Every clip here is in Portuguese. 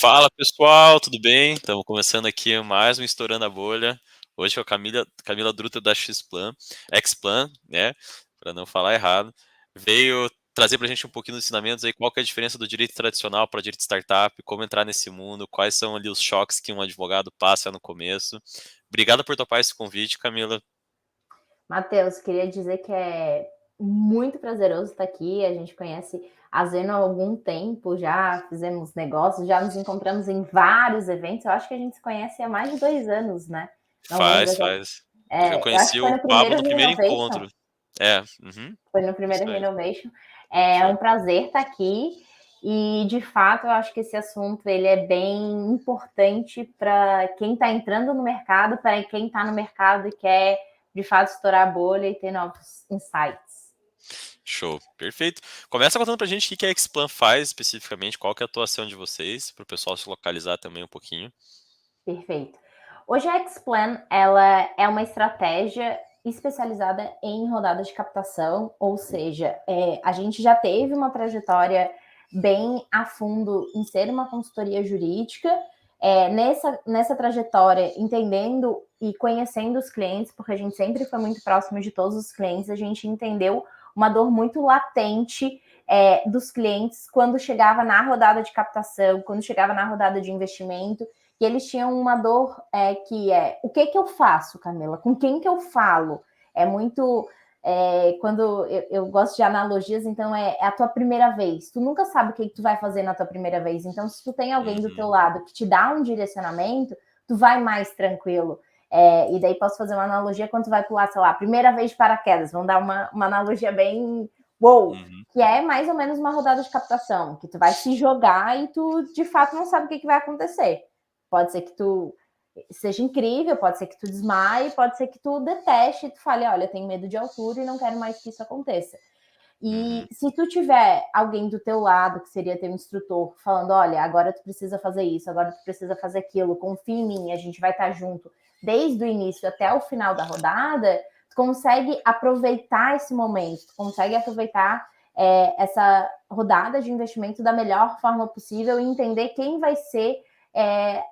Fala pessoal, tudo bem? Estamos começando aqui mais um Estourando a Bolha. Hoje com a Camila Druta da Xplan, né? Para não falar errado. Veio trazer para a gente um pouquinho dos ensinamentos aí, qual que é a diferença do direito tradicional para o direito startup, como entrar nesse mundo, quais são ali os choques que um advogado passa no começo. Obrigado por topar esse convite, Camila. Matheus, queria dizer que é muito prazeroso estar aqui. A gente conhece a Zeno há algum tempo, já fizemos negócios, já nos encontramos em vários eventos. Eu acho que a gente se conhece há mais de 2 anos, né? Não lembro. Faz. Eu Eu acho conheci que foi o no Pablo primeiro no primeiro Renovation. encontro. É, uhum, Foi no primeiro isso mesmo. Renovation. É Foi. um prazer estar aqui. E, de fato, eu acho que esse assunto ele é bem importante para quem está entrando no mercado, para quem está no mercado e quer, de fato, estourar a bolha e ter novos insights. Show, perfeito. Começa contando pra gente o que a Xplan faz especificamente, qual que é a atuação de vocês, para o pessoal se localizar também um pouquinho. Perfeito. Hoje a Xplan ela é uma estratégia especializada em rodadas de captação, ou seja, a gente já teve uma trajetória bem a fundo em ser uma consultoria jurídica, nessa trajetória, entendendo e conhecendo os clientes, porque a gente sempre foi muito próximo de todos os clientes, a gente entendeu uma dor muito latente dos clientes quando chegava na rodada de captação, quando chegava na rodada de investimento, e eles tinham uma dor que é o que eu faço, Camila? Com quem que eu falo? É muito. Quando eu gosto de analogias, então é a tua primeira vez. Tu nunca sabe o que tu vai fazer na tua primeira vez. Então, se tu tem alguém do teu Uhum, lado que te dá um direcionamento, tu vai mais tranquilo. E daí posso fazer uma analogia quando tu vai pular, sei lá, primeira vez de paraquedas. Vamos dar uma analogia bem wow, uhum, que é mais ou menos uma rodada de captação, que tu vai se jogar e tu de fato não sabe o que vai acontecer. Pode ser que tu seja incrível, pode ser que tu desmaie, pode ser que tu deteste e tu fale, olha, eu tenho medo de altura e não quero mais que isso aconteça. uhum, E se tu tiver alguém do teu lado, que seria teu instrutor, falando, olha, agora tu precisa fazer isso, agora tu precisa fazer aquilo, confia em mim, a gente vai estar junto desde o início até o final da rodada, tu consegue aproveitar esse momento, tu consegue aproveitar essa rodada de investimento da melhor forma possível e entender quem vai ser é,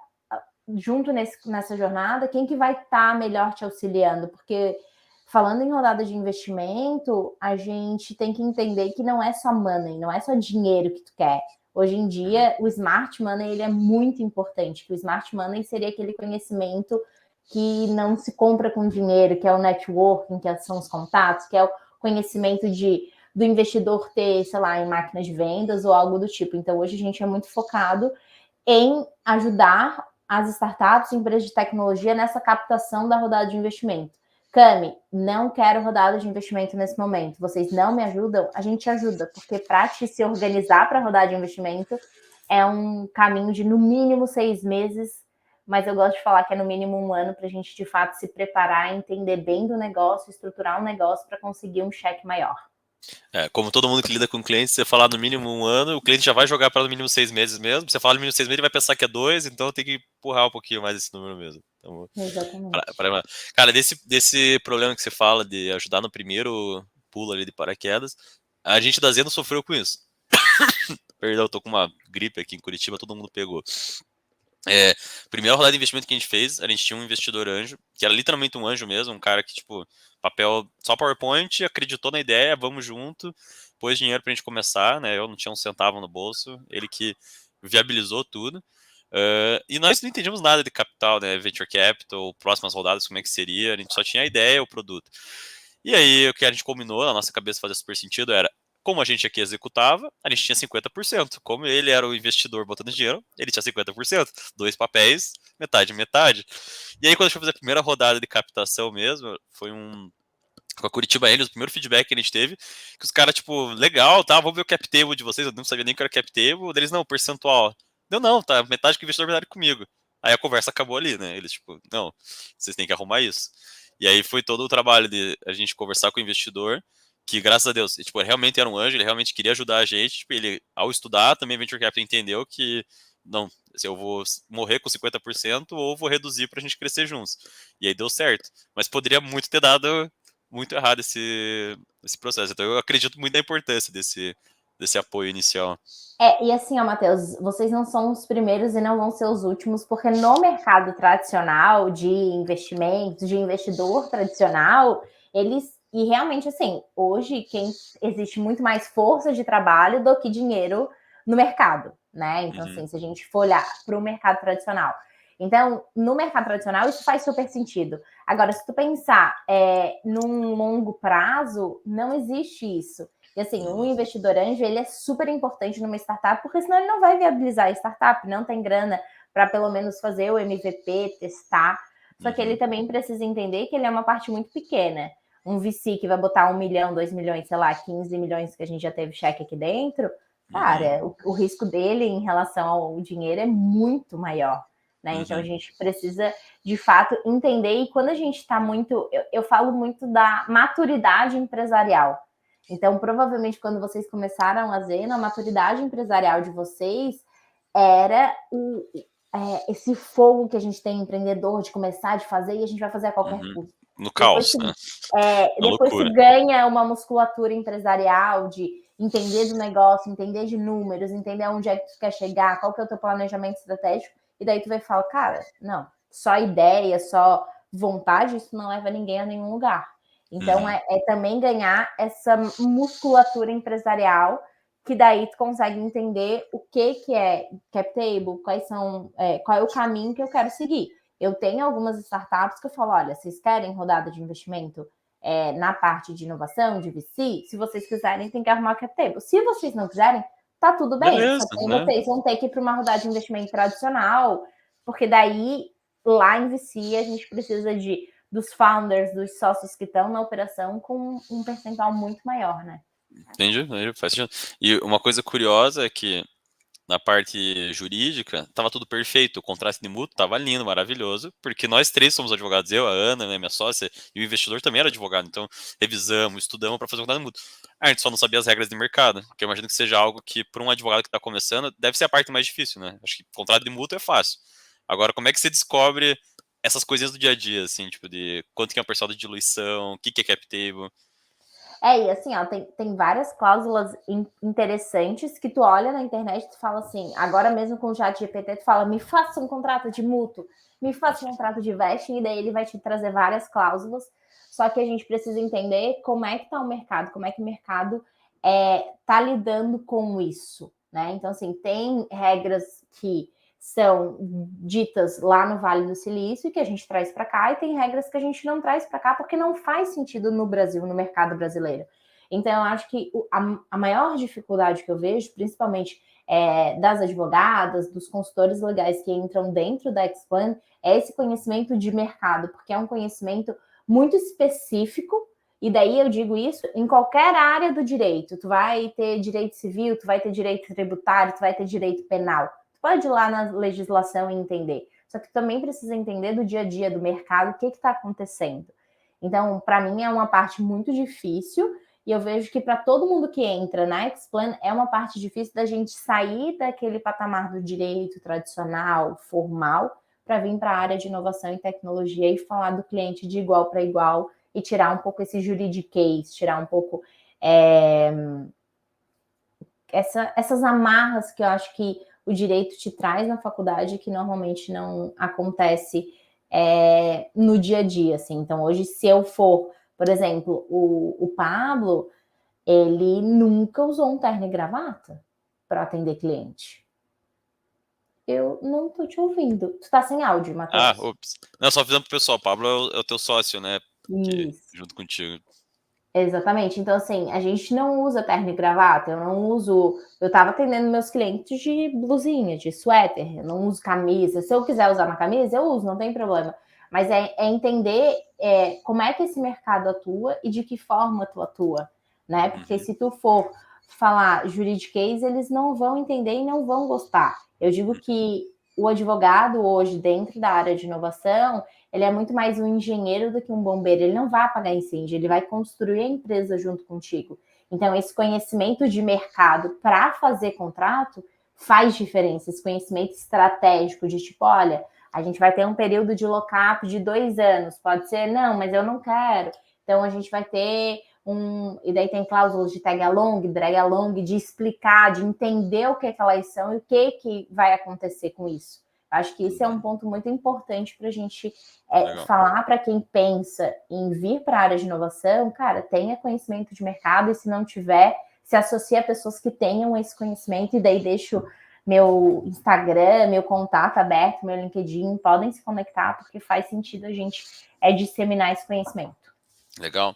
junto nessa jornada, quem que vai estar melhor te auxiliando, porque falando em rodada de investimento, a gente tem que entender que não é só money, não é só dinheiro que tu quer. Hoje em uhum, dia, o smart money ele é muito importante, que o smart money seria aquele conhecimento que não se compra com dinheiro, que é o networking, que são os contatos, que é o conhecimento do investidor ter, sei lá, em máquinas de vendas ou algo do tipo. Então, hoje a gente é muito focado em ajudar as startups, empresas de tecnologia nessa captação da rodada de investimento. Cami, não quero rodada de investimento nesse momento. Vocês não me ajudam? A gente ajuda, porque para te se organizar para rodada de investimento é um caminho de no mínimo 6 meses, mas eu gosto de falar que é no mínimo 1 ano para a gente de fato se preparar, entender bem do negócio, estruturar um negócio para conseguir um cheque maior. Como todo mundo que lida com cliente, você falar no mínimo 1 ano, o cliente já vai jogar para no mínimo 6 meses mesmo. Você fala no mínimo 6 meses, ele vai pensar que é 2, então tem que empurrar um pouquinho mais esse número mesmo. Então, Exatamente. cara, desse problema que você fala de ajudar no primeiro pulo ali de paraquedas, a gente da Zeno sofreu com isso. Perdão, eu tô com uma gripe aqui em Curitiba, todo mundo pegou. Primeira rodada de investimento que a gente fez, a gente tinha um investidor anjo, que era literalmente um anjo mesmo, um cara que, tipo, papel só PowerPoint, acreditou na ideia, vamos junto, pôs dinheiro pra gente começar, né? Eu não tinha um centavo no bolso, ele que viabilizou tudo. E nós não entendíamos nada de capital, né? Venture capital, próximas rodadas, como é que seria, a gente só tinha a ideia, o produto. E aí, o que a gente combinou, na nossa cabeça fazia super sentido, era como a gente aqui executava, a gente tinha 50%. Como ele era o investidor botando dinheiro, ele tinha 50%. Dois papéis, metade, metade. E aí, quando a gente foi fazer a primeira rodada de captação mesmo, foi com a Curitiba Angels, o primeiro feedback que a gente teve, que os caras, tipo, legal, tá, vamos ver o cap table de vocês, eu não sabia nem que era cap table, deles, não, percentual. Deu, não, tá, metade que o investidor verdade comigo. Aí a conversa acabou ali, né, eles, tipo, não, vocês têm que arrumar isso. E aí foi todo o trabalho de a gente conversar com o investidor, que graças a Deus, tipo, realmente era um anjo, ele realmente queria ajudar a gente, tipo, ele, ao estudar, também Venture Capital entendeu que, não, se eu vou morrer com 50% ou vou reduzir pra gente crescer juntos. E aí deu certo. Mas poderia muito ter dado muito errado esse processo. Então eu acredito muito na importância desse apoio inicial. E assim, ó, Matheus, vocês não são os primeiros e não vão ser os últimos, porque no mercado tradicional de investimentos, de investidor tradicional, e realmente, assim, hoje existe muito mais força de trabalho do que dinheiro no mercado, né? Então, assim, se a gente for olhar para o mercado tradicional. Então, no mercado tradicional, isso faz super sentido. Agora, se tu pensar num longo prazo, não existe isso. E assim, um investidor anjo, ele é super importante numa startup, porque senão ele não vai viabilizar a startup, não tem grana para pelo menos fazer o MVP, testar. Só que ele também precisa entender que ele é uma parte muito pequena. Um VC que vai botar 1 milhão, 2 milhões, sei lá, 15 milhões que a gente já teve cheque aqui dentro, cara, o risco dele em relação ao dinheiro é muito maior. Né? Então a gente precisa, de fato, entender. E quando a gente está muito. Eu falo muito da maturidade empresarial. Então, provavelmente, quando vocês começaram a Zeno, a maturidade empresarial de vocês era esse fogo que a gente tem empreendedor de começar, de fazer, e a gente vai fazer a qualquer custo. No caos, né? Depois se ganha uma musculatura empresarial de entender do negócio, entender de números, entender onde é que tu quer chegar, qual que é o teu planejamento estratégico, e daí tu vai falar, cara, não, só ideia, só vontade, isso não leva ninguém a nenhum lugar. Então, também ganhar essa musculatura empresarial, que daí tu consegue entender o que é cap table, qual é o caminho que eu quero seguir. Eu tenho algumas startups que eu falo, olha, vocês querem rodada de investimento na parte de inovação, de VC? Se vocês quiserem, tem que arrumar cap table. Se vocês não quiserem, tá tudo bem. Beleza, só que né? vocês vão ter que ir para uma rodada de investimento tradicional, porque daí, lá em VC, a gente precisa dos founders, dos sócios que estão na operação com um percentual muito maior, né? Entendi, faz sentido. E uma coisa curiosa é que na parte jurídica tava tudo perfeito, o contrato de mútuo tava lindo, maravilhoso, porque nós três somos advogados, eu, a Ana, né, minha sócia, e o investidor também era advogado, então revisamos, estudamos para fazer o contrato de mútuo. A gente só não sabia as regras de mercado, que eu imagino que seja algo que, para um advogado que está começando, deve ser a parte mais difícil, né? Acho que contrato de mútuo é fácil. Agora, como é que você descobre essas coisinhas do dia a dia, assim, tipo, de quanto que é um parcial de diluição, o que é cap table? E assim, ó, tem várias cláusulas interessantes que tu olha na internet e tu fala assim, agora mesmo com o chat GPT, tu fala, me faça um contrato de mútuo, me faça um contrato de vesting, e daí ele vai te trazer várias cláusulas, só que a gente precisa entender como é que tá o mercado, como é que o mercado tá lidando com isso, né? Então, assim, tem regras que são ditas lá no Vale do Silício e que a gente traz para cá, e tem regras que a gente não traz para cá porque não faz sentido no Brasil, no mercado brasileiro. Então, eu acho que a maior dificuldade que eu vejo, principalmente das advogadas, dos consultores legais que entram dentro da Explain, é esse conhecimento de mercado, porque é um conhecimento muito específico. E daí eu digo isso em qualquer área do direito. Tu vai ter direito civil, tu vai ter direito tributário, tu vai ter direito penal. Pode ir lá na legislação e entender. Só que também precisa entender do dia a dia do mercado, o que está acontecendo. Então, para mim, é uma parte muito difícil, e eu vejo que para todo mundo que entra na Explain, é uma parte difícil da gente sair daquele patamar do direito tradicional, formal, para vir para a área de inovação e tecnologia e falar do cliente de igual para igual e tirar um pouco esse juridiquês, tirar um pouco essas amarras que eu acho que o direito te traz na faculdade, que normalmente não acontece no dia a dia, assim. Então, hoje, se eu for, por exemplo, o Pablo, ele nunca usou um terno e gravata para atender cliente. Eu não tô te ouvindo. Tu tá sem áudio, Matheus. Ops. Não, só avisando pro pessoal, o Pablo é o teu sócio, né? Isso. Junto contigo. Exatamente. Então, assim, a gente não usa terno e gravata, eu não uso. Eu estava atendendo meus clientes de blusinha, de suéter, eu não uso camisa. Se eu quiser usar uma camisa, eu uso, não tem problema. Mas é entender como é que esse mercado atua e de que forma tu atua, né? Porque se tu for falar juridiquês, eles não vão entender e não vão gostar. Eu digo que o advogado hoje, dentro da área de inovação, ele é muito mais um engenheiro do que um bombeiro. Ele não vai apagar incêndio, ele vai construir a empresa junto contigo. Então, esse conhecimento de mercado para fazer contrato faz diferença. Esse conhecimento estratégico de tipo, olha, a gente vai ter um período de lock-up de 2 anos. Pode ser, não, mas eu não quero. Então, a gente vai ter E daí tem cláusulas de tag along, drag along, de explicar, de entender o que elas são e o que vai acontecer com isso. Acho que esse é um ponto muito importante para a gente falar para quem pensa em vir para a área de inovação, cara, tenha conhecimento de mercado e se não tiver, se associe a pessoas que tenham esse conhecimento e daí deixo meu Instagram, meu contato aberto, meu LinkedIn, podem se conectar porque faz sentido a gente disseminar esse conhecimento. Legal.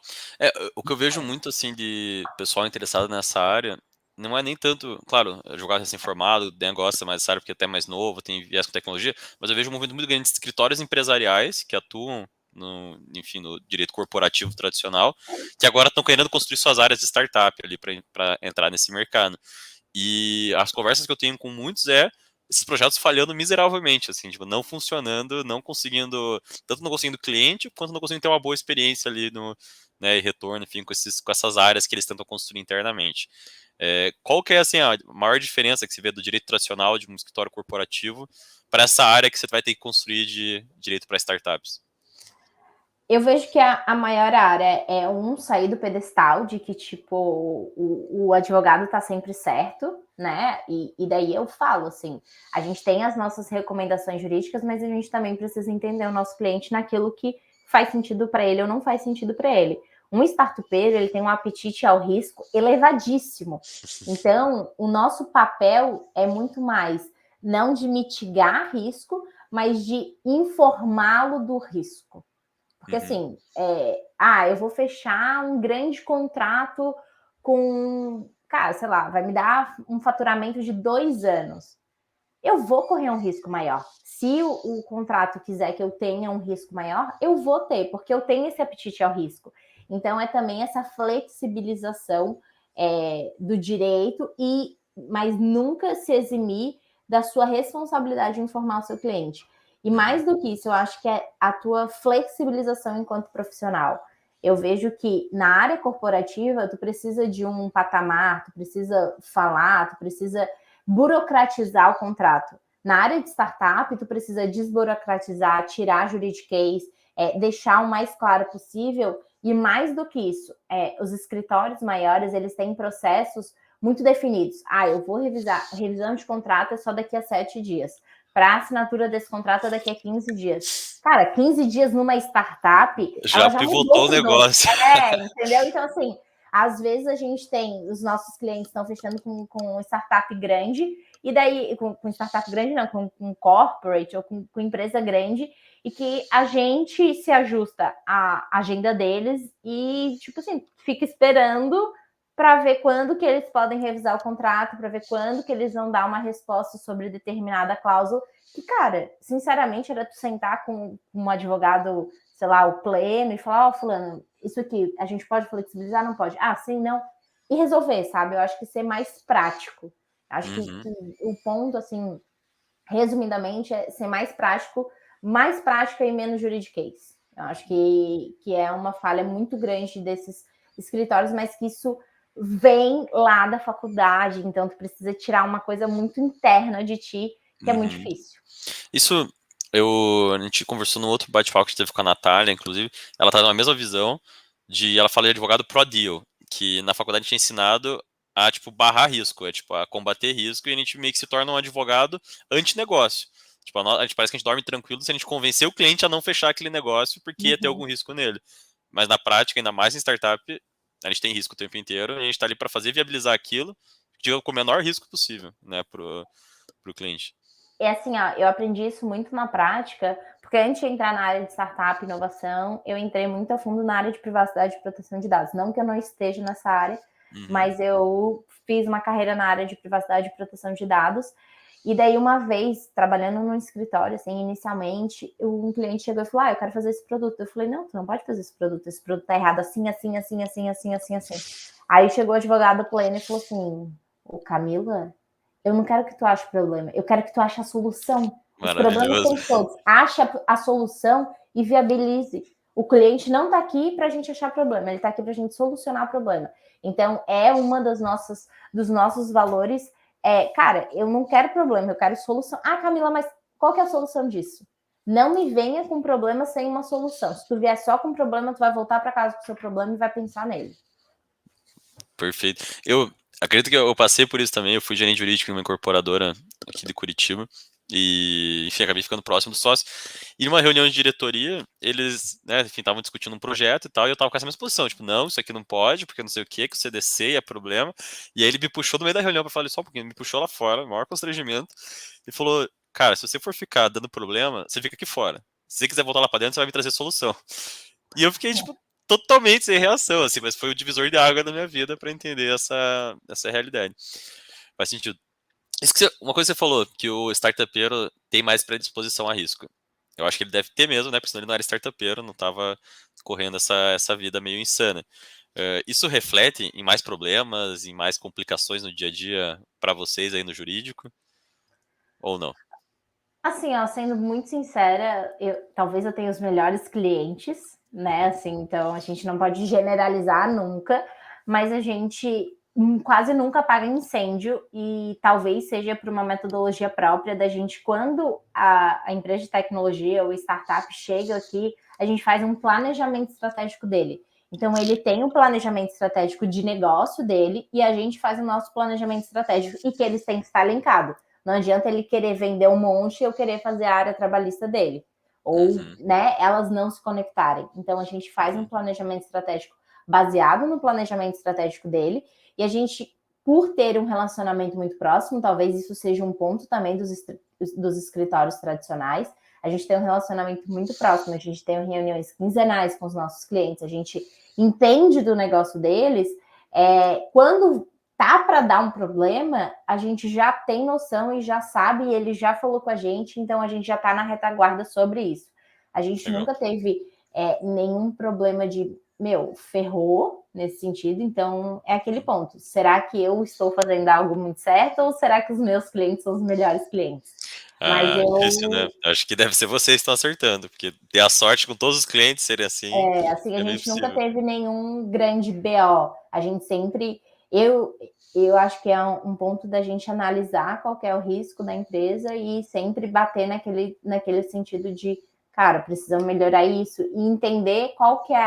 O que eu vejo muito, assim, de pessoal interessado nessa área, não é nem tanto, claro, jogar recém-formado, negócio mais área porque até mais novo, tem viés com tecnologia, mas eu vejo um movimento muito grande de escritórios empresariais que atuam enfim, no direito corporativo tradicional, que agora estão querendo construir suas áreas de startup ali para entrar nesse mercado. E as conversas que eu tenho com muitos esses projetos falhando miseravelmente, assim, tipo, não funcionando, tanto não conseguindo cliente, quanto não conseguindo ter uma boa experiência ali né, e retorno, enfim, com essas áreas que eles tentam construir internamente. Qual que é, assim, a maior diferença que se vê do direito tradicional de um escritório corporativo para essa área que você vai ter que construir de direito para startups? Eu vejo que a maior área é sair do pedestal de que, tipo, o advogado tá sempre certo, né? E daí eu falo, assim, a gente tem as nossas recomendações jurídicas, mas a gente também precisa entender o nosso cliente naquilo que faz sentido para ele ou não faz sentido para ele. Um startupeiro, ele tem um apetite ao risco elevadíssimo. Então, o nosso papel é muito mais não de mitigar risco, mas de informá-lo do risco. Porque assim, eu vou fechar um grande contrato com, cara, sei lá, vai me dar um faturamento de 2 anos. Eu vou correr um risco maior. Se o contrato quiser que eu tenha um risco maior, eu vou ter, porque eu tenho esse apetite ao risco. Então, é também essa flexibilização do direito, mas nunca se eximir da sua responsabilidade de informar o seu cliente. E mais do que isso, eu acho que é a tua flexibilização enquanto profissional. Eu vejo que na área corporativa, tu precisa de um patamar, tu precisa falar, tu precisa burocratizar o contrato. Na área de startup, tu precisa desburocratizar, tirar juridiquês, deixar o mais claro possível. E mais do que isso, os escritórios maiores, eles têm processos muito definidos. Eu vou revisão de contrato é só daqui a 7 dias. Para assinatura desse contrato é daqui a 15 dias. Cara, 15 dias numa startup, Já ela já pivotou mudou o tudo. negócio. Entendeu? Então, assim, às vezes a gente tem, os nossos clientes estão fechando com startup grande, e daí, com startup grande não, com corporate ou com empresa grande, e que a gente se ajusta à agenda deles e, tipo assim, fica esperando para ver quando que eles podem revisar o contrato, para ver quando que eles vão dar uma resposta sobre determinada cláusula. Que, cara, sinceramente, era tu sentar com um advogado, sei lá, o pleno, e falar, fulano, isso aqui, a gente pode flexibilizar? Não pode. Sim, não. E resolver, sabe? Eu acho que ser mais prático. Acho que o ponto, assim, resumidamente, é ser mais prático e menos juridiquês. Eu acho que é uma falha muito grande desses escritórios, mas que isso vem lá da faculdade, então tu precisa tirar uma coisa muito interna de ti, que é muito difícil. Isso, a gente conversou no outro bate-papo que a gente teve com a Natália, inclusive, ela tá na mesma visão ela fala de advogado pro-deal, que na faculdade a gente tinha ensinado a, tipo, barrar risco, a combater risco, e a gente meio que se torna um advogado anti-negócio. Tipo, a gente parece que a gente dorme tranquilo se a gente convencer o cliente a não fechar aquele negócio porque ia ter algum risco nele. Mas na prática, ainda mais em startup, a gente tem risco o tempo inteiro, e a gente tá ali para fazer viabilizar aquilo, com o menor risco possível, né, pro cliente. Assim, eu aprendi isso muito na prática, porque antes de entrar na área de startup e inovação, eu entrei muito a fundo na área de privacidade e proteção de dados. Não que eu não esteja nessa área, mas eu fiz uma carreira na área de privacidade e proteção de dados. E daí, uma vez, trabalhando num escritório, assim, inicialmente, um cliente chegou e falou, eu quero fazer esse produto. Eu falei, não, tu não pode fazer esse produto tá errado assim, assim, assim, assim, assim, assim, assim. Aí chegou o advogado pleno e falou assim, Camila, eu não quero que tu ache problema, eu quero que tu ache a solução. Os problemas são todos. Acha a solução e viabilize. O cliente não está aqui para a gente achar problema, ele está aqui para a gente solucionar o problema. Então, é uma dos nossos valores. Cara, eu não quero problema, eu quero solução. Camila, mas qual que é a solução disso? Não me venha com problema sem uma solução. Se tu vier só com problema, tu vai voltar para casa com o seu problema e vai pensar nele. Perfeito. Eu acredito que eu passei por isso também. Eu fui gerente jurídico em uma incorporadora aqui de Curitiba. E, enfim, acabei ficando próximo do sócio. E numa reunião de diretoria, eles, né, enfim, estavam discutindo um projeto e tal, e eu tava com essa mesma posição, tipo, não, isso aqui não pode, porque não sei o que o CDC é problema. E aí ele me puxou no meio da reunião pra falar só um pouquinho, me puxou lá fora, maior constrangimento, e falou, cara, se você for ficar dando problema, você fica aqui fora. Se você quiser voltar lá pra dentro, você vai me trazer solução. E eu fiquei, tipo, totalmente sem reação, assim, mas foi o divisor de água da minha vida pra entender essa realidade. Faz sentido. Uma coisa que você falou, que o startupeiro tem mais predisposição a risco. Eu acho que ele deve ter mesmo, né? Porque senão ele não era startupeiro, não estava correndo essa vida meio insana. Isso reflete em mais problemas, em mais complicações no dia a dia para vocês aí no jurídico? Ou não? Assim, ó, sendo muito sincera, talvez eu tenha os melhores clientes, né? Uhum. Assim, então a gente não pode generalizar nunca, mas a gente quase nunca apaga incêndio e talvez seja por uma metodologia própria da gente, quando a empresa de tecnologia ou startup chega aqui, a gente faz um planejamento estratégico dele. Então, ele tem um planejamento estratégico de negócio dele e a gente faz o nosso planejamento estratégico e que eles têm que estar linkados. Não adianta ele querer vender um monte e eu querer fazer a área trabalhista dele. Ou, Uhum. né, elas não se conectarem. Então, a gente faz um Uhum. planejamento estratégico baseado no planejamento estratégico dele. E a gente, por ter um relacionamento muito próximo, talvez isso seja um ponto também dos escritórios tradicionais. A gente tem um relacionamento muito próximo, a gente tem reuniões quinzenais com os nossos clientes, a gente entende do negócio deles. Quando tá para dar um problema, a gente já tem noção e já sabe, e ele já falou com a gente, então a gente já está na retaguarda sobre isso. A gente Legal. nunca teve nenhum problema de, ferrou nesse sentido, então é aquele Uhum. ponto. Será que eu estou fazendo algo muito certo ou será que os meus clientes são os melhores clientes? Mas Difícil, né? Acho que deve ser vocês que estão acertando, porque ter a sorte com todos os clientes serem assim, assim, a é meio gente nunca impossível. teve nenhum grande BO. A gente sempre. Eu acho que é um ponto da gente analisar qual é o risco da empresa e sempre bater naquele sentido de, cara, precisamos melhorar isso e entender qual que é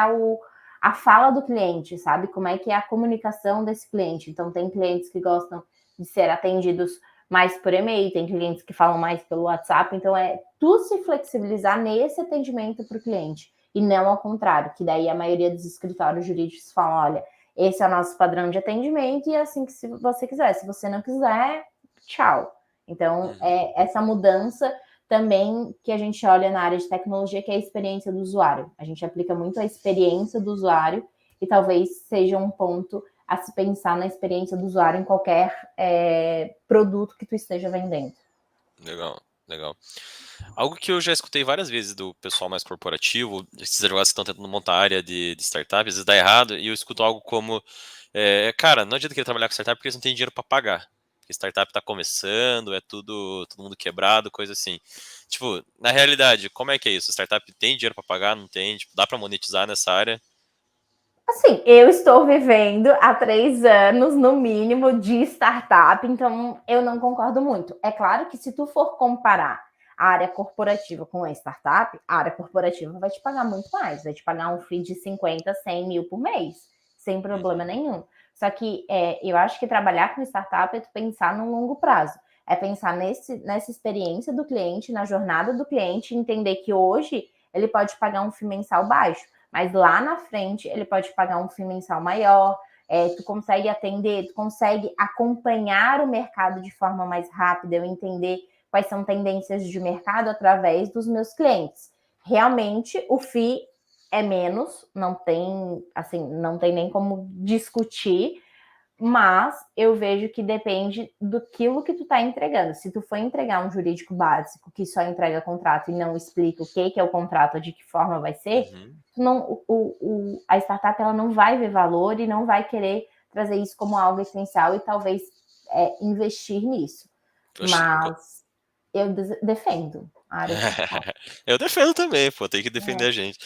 a fala do cliente, sabe? Como é que é a comunicação desse cliente. Então, tem clientes que gostam de ser atendidos mais por e-mail, tem clientes que falam mais pelo WhatsApp. Então, é tu se flexibilizar nesse atendimento para o cliente e não ao contrário, que daí a maioria dos escritórios jurídicos falam, olha, esse é o nosso padrão de atendimento e é assim que se você quiser. Se você não quiser, tchau. Então, Uhum. essa mudança também que a gente olha na área de tecnologia, que é a experiência do usuário. A gente aplica muito a experiência do usuário e talvez seja um ponto a se pensar na experiência do usuário em qualquer produto que tu esteja vendendo. Legal, legal. Algo que eu já escutei várias vezes do pessoal mais corporativo, esses advogados que estão tentando montar área de startup, às vezes dá errado, e eu escuto algo como, cara, não adianta querer trabalhar com startup porque eles não têm dinheiro para pagar. Porque startup está começando, é tudo, todo mundo quebrado, coisa assim. Tipo, na realidade, como é que é isso? Startup tem dinheiro para pagar, não tem? Tipo, dá para monetizar nessa área? Assim, eu estou vivendo há 3 anos, no mínimo, de startup, então eu não concordo muito. É claro que se tu for comparar a área corporativa com a startup, a área corporativa vai te pagar muito mais, vai te pagar um fee de 50, 100 mil por mês, sem problema Uhum, nenhum. Só que eu acho que trabalhar com startup é tu pensar no longo prazo. É pensar nessa experiência do cliente, na jornada do cliente, entender que hoje ele pode pagar um fee mensal baixo, mas lá na frente ele pode pagar um FII mensal maior, tu consegue atender, tu consegue acompanhar o mercado de forma mais rápida, eu entender quais são tendências de mercado através dos meus clientes. Realmente o FII é menos, não tem nem como discutir, mas eu vejo que depende do que tu tá entregando. Se tu for entregar um jurídico básico que só entrega contrato e não explica o que é o contrato, de que forma vai ser, uhum. não, a startup ela não vai ver valor e não vai querer trazer isso como algo essencial e talvez investir nisso. Oxi, Mas eu defendo a área de startup. eu defendo também, pô, tem que defender a gente.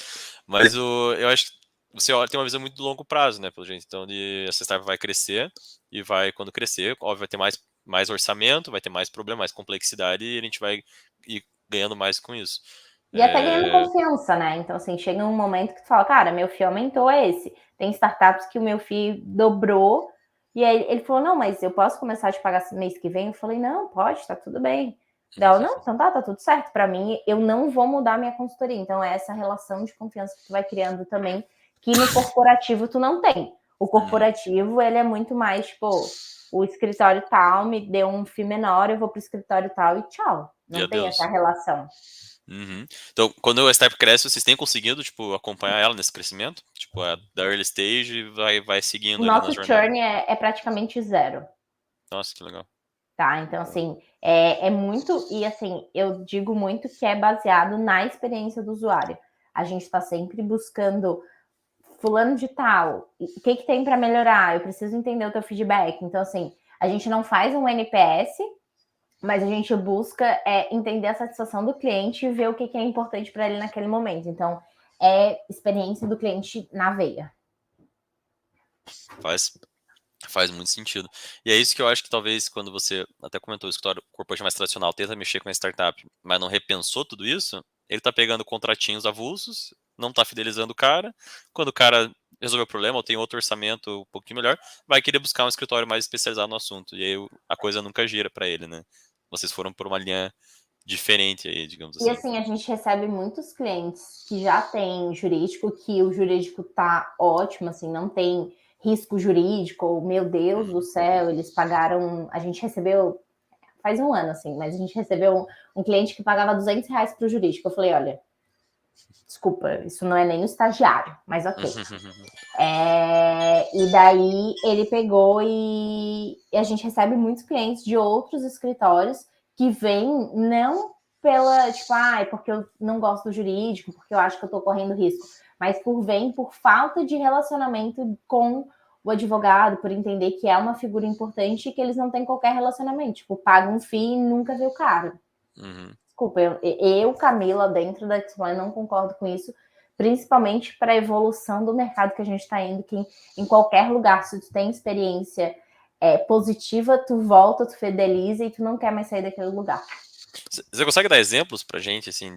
Mas eu acho que você tem uma visão muito de longo prazo, né, pelo jeito. Então, essa startup vai crescer e vai, quando crescer, óbvio, vai ter mais orçamento, vai ter mais problema, mais complexidade e a gente vai ir ganhando mais com isso. E até ganhando É, confiança, né? Então, assim, chega um momento que tu fala, cara, meu FII aumentou esse. Tem startups que o meu FII dobrou E aí ele falou, não, mas eu posso começar a te pagar mês que vem? Eu falei, não, pode, tá tudo bem. Ela, não, então tá tudo certo. Para mim, eu não vou mudar minha consultoria. Então, é essa relação de confiança que tu vai criando também, que no corporativo tu não tem. O corporativo, ele é muito mais, tipo, o escritório tal me deu um FII menor, eu vou pro escritório tal e tchau. E Não tem essa adeus. relação. Uhum. Então, quando a startup cresce, vocês têm conseguido, tipo, acompanhar ela nesse crescimento? Tipo, da early stage vai O seguindo ali na nosso jornada. churn é praticamente zero. Nossa, que legal. Tá? Então, assim, é muito. E, assim, eu digo muito que é baseado na experiência do usuário. A gente está sempre buscando fulano de tal, o que tem para melhorar? Eu preciso entender o teu feedback. Então, assim, a gente não faz um NPS, mas a gente busca entender a satisfação do cliente e ver o que é importante para ele naquele momento. Então, é experiência do cliente na veia. Faz muito sentido. E é isso que eu acho que talvez quando você até comentou, o escritório corporativo mais tradicional tenta mexer com a startup, mas não repensou tudo isso, ele tá pegando contratinhos avulsos, não tá fidelizando o cara. Quando o cara resolveu o problema ou tem outro orçamento um pouquinho melhor, vai querer buscar um escritório mais especializado no assunto. E aí a coisa nunca gira para ele, né? Vocês foram por uma linha diferente aí, digamos E assim. assim, a gente recebe muitos clientes que já têm jurídico, que o jurídico tá ótimo, assim, não tem risco jurídico, ou, meu Deus do céu, eles pagaram. A gente recebeu, faz um ano, assim, mas a gente recebeu um cliente que pagava R$ 200 para o jurídico. Eu falei, olha, desculpa, isso não é nem o estagiário, mas ok. E daí ele pegou e a gente recebe muitos clientes de outros escritórios que vêm não pela, tipo, porque eu não gosto do jurídico, porque eu acho que eu tô correndo risco, mas vem por falta de relacionamento com o advogado, por entender que é uma figura importante e que eles não têm qualquer relacionamento. Tipo, pagam um FII e nunca vê o cara. Uhum. Desculpa, Camila, dentro da Explain, não concordo com isso, principalmente para a evolução do mercado que a gente está indo, que em qualquer lugar, se tu tem experiência positiva, tu volta, tu fideliza e tu não quer mais sair daquele lugar. Você consegue dar exemplos pra gente, assim,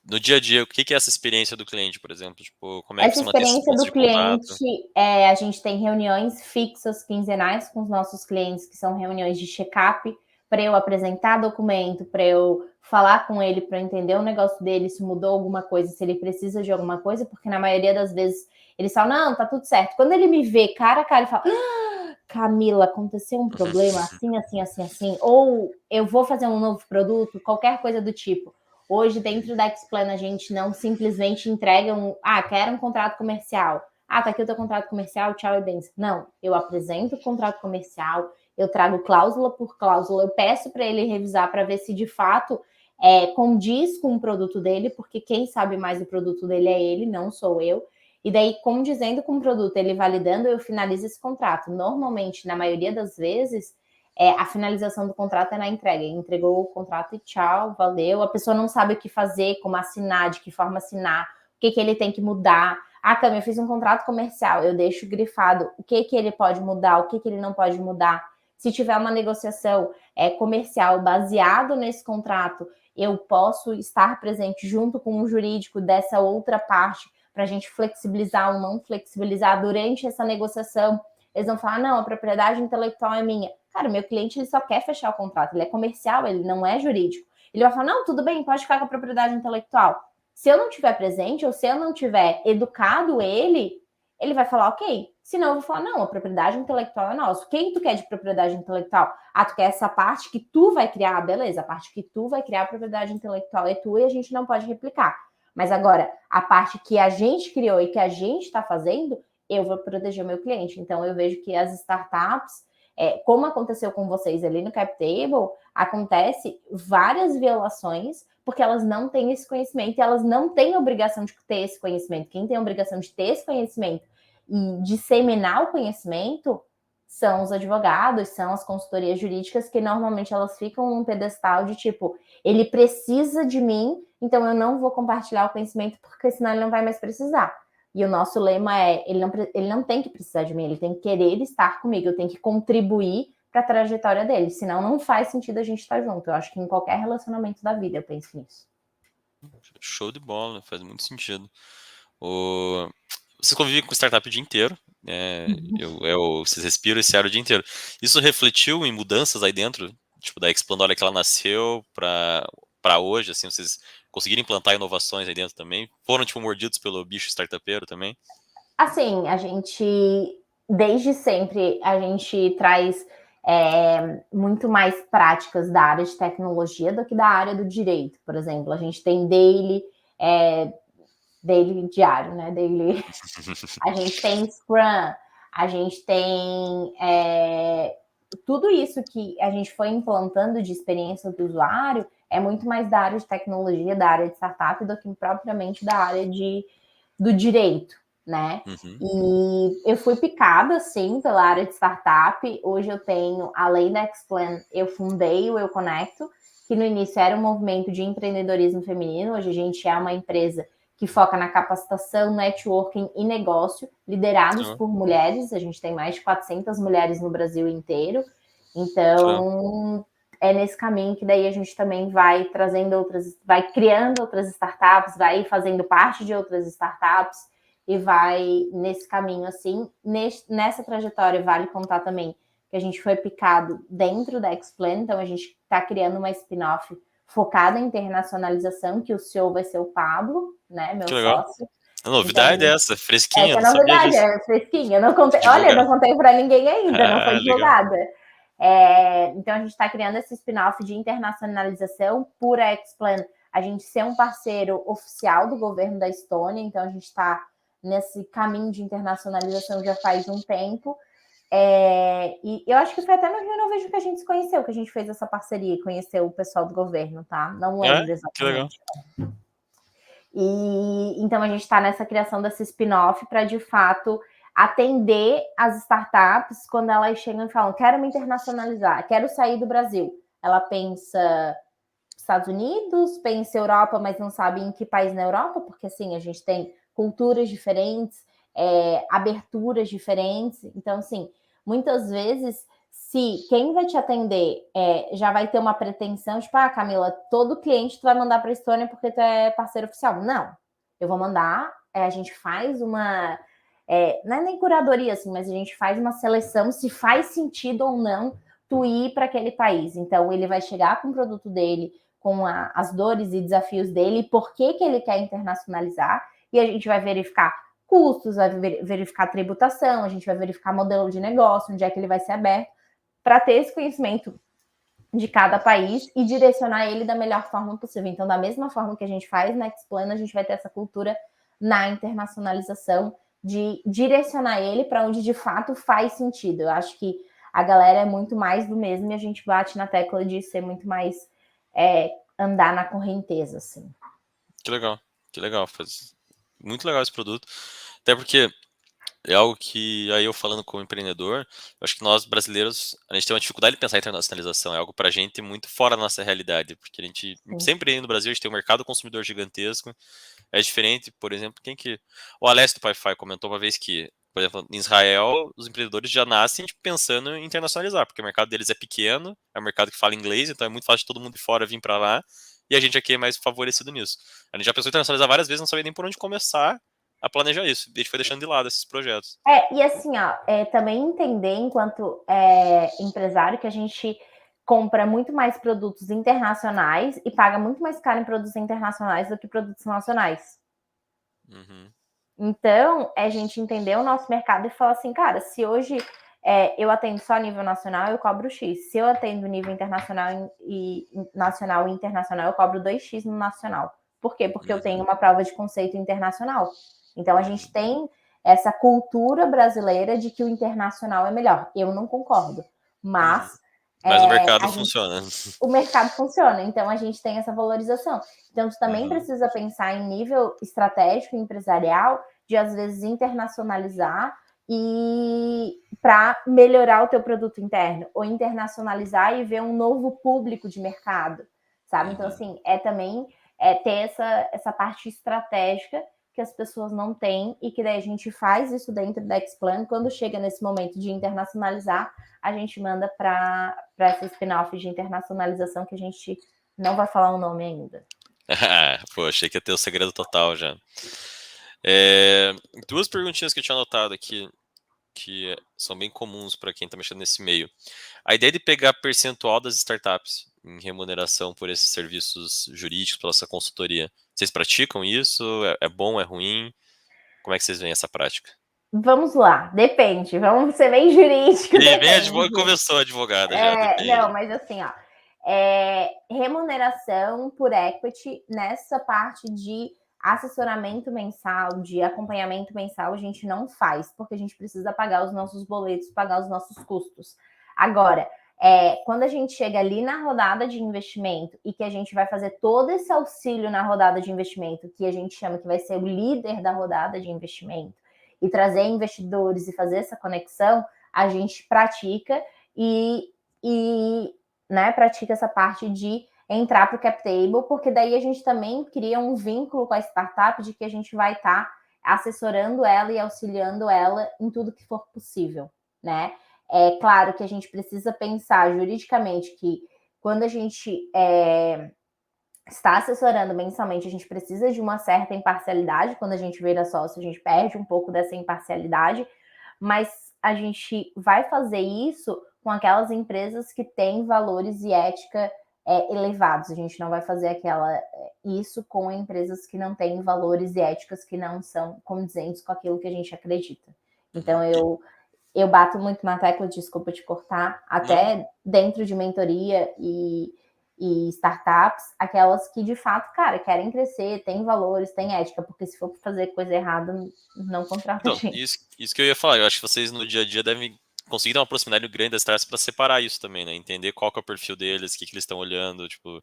no dia a dia, o que é essa experiência do cliente, por exemplo? Tipo, como é que Essa se mantém esses experiência pontos do de contato? cliente, a gente tem reuniões fixas quinzenais com os nossos clientes, que são reuniões de check-up, para eu apresentar documento, para eu falar com ele, para entender o negócio dele, se mudou alguma coisa, se ele precisa de alguma coisa, porque na maioria das vezes eles falam, não, tá tudo certo. Quando ele me vê cara a cara, ele fala, Camila, aconteceu um problema assim, assim, assim, assim, ou eu vou fazer um novo produto, qualquer coisa do tipo. Hoje, dentro da Xplan, a gente não simplesmente entrega quero um contrato comercial. Tá aqui o teu contrato comercial, tchau e benção. Não, eu apresento o contrato comercial, eu trago cláusula por cláusula, eu peço para ele revisar para ver se de fato condiz com o produto dele, porque quem sabe mais o produto dele é ele, não sou eu. E daí, condizendo com o produto, ele validando, eu finalizo esse contrato. Normalmente, na maioria das vezes, a finalização do contrato é na entrega. Ele entregou o contrato e tchau, valeu. A pessoa não sabe o que fazer, como assinar, de que forma assinar, o que ele tem que mudar. Cami, eu fiz um contrato comercial, eu deixo grifado o que ele pode mudar, o que ele não pode mudar. Se tiver uma negociação comercial baseado nesse contrato, eu posso estar presente junto com o jurídico dessa outra parte para a gente flexibilizar ou não flexibilizar durante essa negociação. Eles vão falar, não, a propriedade intelectual é minha. Cara, meu cliente ele só quer fechar o contrato, ele é comercial, ele não é jurídico. Ele vai falar, não, tudo bem, pode ficar com a propriedade intelectual. Se eu não tiver presente ou se eu não tiver educado ele vai falar, ok. Senão eu vou falar, não, a propriedade intelectual é nossa. Quem tu quer de propriedade intelectual? Tu quer essa parte que tu vai criar? Beleza, a parte que tu vai criar, a propriedade intelectual é tua e a gente não pode replicar. Mas agora, a parte que a gente criou e que a gente está fazendo, eu vou proteger o meu cliente. Então, eu vejo que as startups, como aconteceu com vocês ali no CapTable, acontece várias violações porque elas não têm esse conhecimento e elas não têm obrigação de ter esse conhecimento. Quem tem a obrigação de ter esse conhecimento e disseminar o conhecimento são os advogados, são as consultorias jurídicas, que normalmente elas ficam num pedestal de tipo, ele precisa de mim, então eu não vou compartilhar o conhecimento, porque senão ele não vai mais precisar. E o nosso lema é, ele não tem que precisar de mim, ele tem que querer estar comigo, eu tenho que contribuir para a trajetória dele, senão não faz sentido a gente estar junto. Eu acho que em qualquer relacionamento da vida eu penso nisso. Show de bola, faz muito sentido. Você convive com startup o dia inteiro. Vocês respiram esse ar o dia inteiro. Isso refletiu em mudanças aí dentro, tipo, da Explano, a hora que ela nasceu para hoje, assim, vocês conseguiram implantar inovações aí dentro também? Foram, tipo, mordidos pelo bicho startupeiro também? Assim, a gente, desde sempre, a gente traz muito mais práticas da área de tecnologia do que da área do direito. Por exemplo, a gente tem daily diário, né? Daily. A gente tem Scrum, a gente tem tudo isso que a gente foi implantando de experiência do usuário é muito mais da área de tecnologia, da área de startup, do que propriamente da área do direito, né? Uhum. E eu fui picada, sim, pela área de startup. Hoje eu tenho, além da Xplan, eu fundei o Eu Conecto, que no início era um movimento de empreendedorismo feminino. Hoje a gente é uma empresa que foca na capacitação, networking e negócio, liderados Show, por mulheres. A gente tem mais de 400 mulheres no Brasil inteiro. show. Então, é nesse caminho que daí a gente também vai trazendo outras, vai criando outras startups, vai fazendo parte de outras startups e vai nesse caminho assim. Nessa trajetória vale contar também que a gente foi picado dentro da Xplan, então a gente está criando uma spin-off focada em internacionalização, que o CEO vai ser o Pablo, né, meu Que legal. sócio. A Então, novidade é essa, fresquinha, essa é não a sabia novidade, disso. é fresquinha. Eu não contei, olha, Divulgar. não contei para ninguém ainda, não foi Ah, legal. divulgada. Então, a gente está criando esse spin-off de internacionalização por Xplan. A gente ser um parceiro oficial do governo da Estônia, então a gente está nesse caminho de internacionalização já faz um tempo. E eu acho que foi até no Rio Novo que a gente se conheceu, que a gente fez essa parceria e conheceu o pessoal do governo, tá? Não É, lembro que legal. exatamente. E então a gente está nessa criação dessa spin-off para de fato atender as startups quando elas chegam e falam: quero me internacionalizar, quero sair do Brasil. Ela pensa Estados Unidos, pensa Europa, mas não sabe em que país na Europa, porque assim a gente tem culturas diferentes, aberturas diferentes. Então, assim, muitas vezes, se quem vai te atender já vai ter uma pretensão, tipo, Camila, todo cliente tu vai mandar para a Estônia porque tu é parceiro oficial. Não, eu vou mandar, a gente faz uma. Não é nem curadoria, assim, mas a gente faz uma seleção se faz sentido ou não tu ir para aquele país. Então, ele vai chegar com o produto dele, com as dores e desafios dele, por que ele quer internacionalizar, e a gente vai verificar custos, vai verificar tributação, a gente vai verificar modelo de negócio, onde é que ele vai ser aberto, para ter esse conhecimento de cada país e direcionar ele da melhor forma possível. Então, da mesma forma que a gente faz na Xplan, a gente vai ter essa cultura na internacionalização de direcionar ele para onde de fato faz sentido. Eu acho que a galera é muito mais do mesmo e a gente bate na tecla de ser muito mais andar na correnteza, assim. Que legal. Que legal. Muito legal esse produto. Até porque é algo que, aí eu falando como empreendedor, eu acho que nós brasileiros, a gente tem uma dificuldade de pensar em internacionalização, é algo pra gente muito fora da nossa realidade, porque a gente Sim. sempre aí no Brasil, a gente tem um mercado consumidor gigantesco, é diferente, por exemplo, o Alessio do Pi-Fi comentou uma vez que, por exemplo, em Israel, os empreendedores já nascem tipo, pensando em internacionalizar, porque o mercado deles é pequeno, é um mercado que fala inglês, então é muito fácil de todo mundo de fora vir pra lá, e a gente aqui é mais favorecido nisso. A gente já pensou em internacionalizar várias vezes, não sabia nem por onde começar a planejar isso. E a gente foi deixando de lado esses projetos. E assim, ó, também entender enquanto empresário que a gente compra muito mais produtos internacionais e paga muito mais caro em produtos internacionais do que produtos nacionais. Uhum. Então, a gente entender o nosso mercado e falar assim, cara, se hoje eu atendo só nível nacional, eu cobro X. Se eu atendo nível internacional e nacional e internacional, eu cobro 2x no nacional. Por quê? Porque eu tenho Uhum. uma prova de conceito internacional. Então, a gente Uhum. tem essa cultura brasileira de que o internacional é melhor. Eu não concordo. Uhum. Mas Mas o mercado a gente, funciona. o mercado funciona. Então, a gente tem essa valorização. Então, tu também Uhum. precisa pensar em nível estratégico, empresarial, de às vezes internacionalizar e para melhorar o teu produto interno, ou internacionalizar e ver um novo público de mercado, sabe? Então, Uhum. assim, também ter essa parte estratégica que as pessoas não têm e que daí a gente faz isso dentro da Xplan. Quando chega nesse momento de internacionalizar, a gente manda para essa spin-off de internacionalização que a gente não vai falar o nome ainda. Pô, achei que ia ter o segredo total já. Duas perguntinhas que eu tinha anotado aqui. que são bem comuns para quem está mexendo nesse meio. A ideia de pegar percentual das startups em remuneração por esses serviços jurídicos, pela essa consultoria, vocês praticam isso? É bom, é ruim? Como é que vocês veem essa prática? Vamos lá, depende. Vamos ser bem jurídico, E vem depende. começou a advogada já, depende. Não, mas assim, ó, remuneração por equity nessa parte de assessoramento mensal, de acompanhamento mensal, a gente não faz, porque a gente precisa pagar os nossos boletos, pagar os nossos custos. Agora, quando a gente chega ali na rodada de investimento e que a gente vai fazer todo esse auxílio na rodada de investimento, que a gente chama que vai ser o líder da rodada de investimento, e trazer investidores e fazer essa conexão, a gente pratica e né, pratica essa parte de entrar para o cap table, porque daí a gente também cria um vínculo com a startup de que a gente vai estar assessorando ela e auxiliando ela em tudo que for possível, né? É claro que a gente precisa pensar juridicamente que quando a gente está assessorando mensalmente, a gente precisa de uma certa imparcialidade. Quando a gente vira sócio, a gente perde um pouco dessa imparcialidade, mas a gente vai fazer isso com aquelas empresas que têm valores e ética elevados. A gente não vai fazer isso com empresas que não têm valores e éticas que não são condizentes com aquilo que a gente acredita. Então, eu bato muito na tecla, desculpa te cortar, até Não. dentro de mentoria e startups, aquelas que de fato, cara, querem crescer, têm valores, têm ética, porque se for fazer coisa errada, não contrata a Então, gente. isso que eu ia falar. Eu acho que vocês no dia a dia devem conseguir dar uma proximidade grande das startups para separar isso também, né? Entender qual que é o perfil deles, o que eles estão olhando, tipo,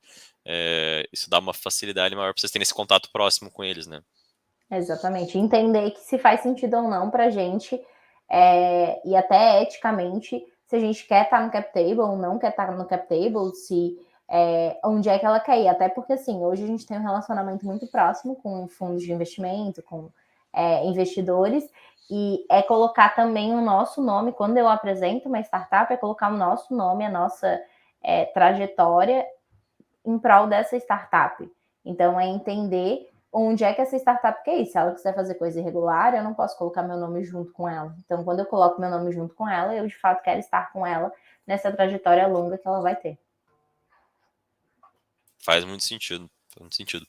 isso dá uma facilidade maior para vocês terem esse contato próximo com eles, né? Exatamente. Entender que se faz sentido ou não pra gente, e até eticamente, se a gente quer estar no cap table ou não quer estar no cap table, se onde é que ela quer ir. Até porque, assim, hoje a gente tem um relacionamento muito próximo com fundos de investimento, com investidores, e é colocar também o nosso nome, quando eu apresento uma startup, é colocar o nosso nome, a nossa trajetória em prol dessa startup. Então, é entender onde é que essa startup quer ir. Se ela quiser fazer coisa irregular, eu não posso colocar meu nome junto com ela. Então, quando eu coloco meu nome junto com ela, eu de fato quero estar com ela nessa trajetória longa que ela vai ter. Faz muito sentido. Faz muito sentido.